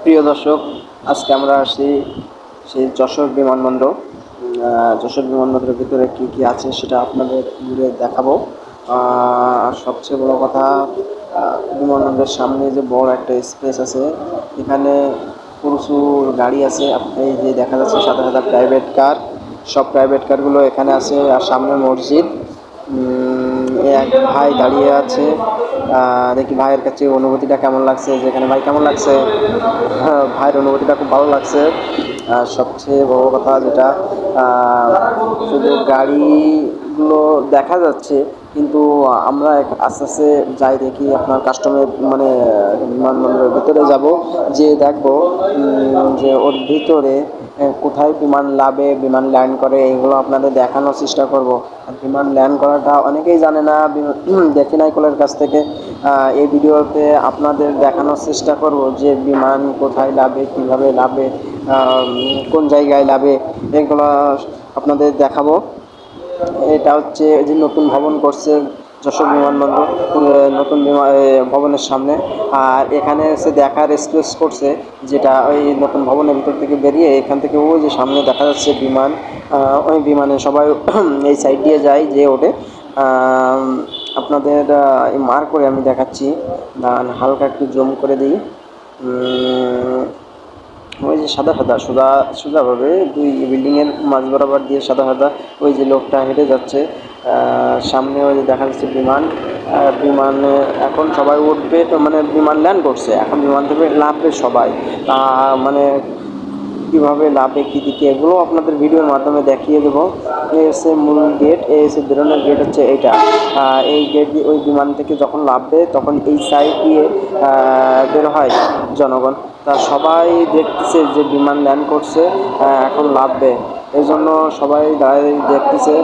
প্রিয় দর্শক, আজকে আমরা আসছি সেই যশোর বিমানবন্দর। যশোর বিমানবন্দরের ভিতরে কী কী আছে সেটা আপনাদের ঘুরে দেখাবো। আর সবচেয়ে বড় কথা, বিমানবন্দরের সামনে যে বড় একটা স্পেস আছে, এখানে প্রচুর গাড়ি আছে। এই যে দেখা যাচ্ছে সাদা সাদা প্রাইভেট কার, সব প্রাইভেট কারগুলো এখানে আছে। আর সামনে মসজিদ। এক ভাই দাঁড়িয়ে আছে। দেখি ভাইয়ের কাছে অনুভূতিটা কেমন লাগছে। যেখানে ভাই কেমন লাগছে? হ্যাঁ, ভাইয়ের অনুভূতিটা খুব ভালো লাগছে। আর সবচেয়ে বড় কথা যেটা, শুধু গাড়িগুলো দেখা যাচ্ছে, কিন্তু আমরা আস্তে আস্তে যাই দেখি আপনার কাস্টমের মানে বিমানবন্দরের ভিতরে যাব, যে দেখবো যে ওর ভিতরে কোথায় বিমান লাভে বিমান ল্যান্ড করে, এগুলো আপনাদের দেখানোর চেষ্টা করব। আর বিমান ল্যান্ড করাটা অনেকেই জানে না, দেখি নাইকলের কাছ থেকে। এই ভিডিওতে আপনাদের দেখানোর চেষ্টা করব যে বিমান কোথায় লাভে, কীভাবে লাভে, কোন জায়গায় লাভে, এগুলো আপনাদের দেখাবো। এটা হচ্ছে যে নতুন ভবন করছে যশোর বিমানবন্দর, নতুন ভবনের সামনে। আর এখানে এসে দেখার স্পেস করছে, যেটা ওই নতুন ভবনের ভিতর থেকে বেরিয়ে এখান থেকে ওই যে সামনে দেখা যাচ্ছে বিমান। ওই বিমানে সবাই এই সাইড দিয়ে যায়, যে ওঠে। আপনাদের মার করে আমি দেখাচ্ছি, হালকা একটু জুম করে দিই। ওই যে সাদা সাদা সোজা সোজাভাবে দুই বিল্ডিংয়ের মাঝ বরাবর দিয়ে সাদা সাদা ওই যে লোকটা হেঁটে যাচ্ছে। সামনে ওই যে দেখা যাচ্ছে বিমান। বিমানে এখন সবাই উঠবে, তো মানে বিমান ল্যান্ড করছে, এখন বিমান থেকে নামবে সবাই। মানে কীভাবে লাভে কী দিকে, এগুলো আপনাদের ভিডিওর মাধ্যমে দেখিয়ে দেবো। এই হচ্ছে মূল গেট, এই হচ্ছে বেরোনোর গেট হচ্ছে এইটা। এই গেট দিয়ে ওই বিমান থেকে যখন নামবে তখন এই সাইড দিয়ে বের হয় জনগণ। তা সবাই দেখতেছে যে বিমান ল্যান্ড করছে, এখন নামবে, এই জন্য সবাই দাঁড়িয়ে দেখতেছে।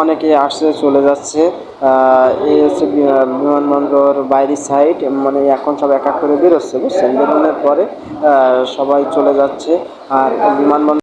অনেকে আসছে চলে যাচ্ছে। এই হচ্ছে বিমানবন্দর বাইরের সাইড, মানে এখন সব এক এক করে বেরোচ্ছে, বুঝছেন? বেরোনোর পরে সবাই চলে যাচ্ছে। আর বিমানবন্দর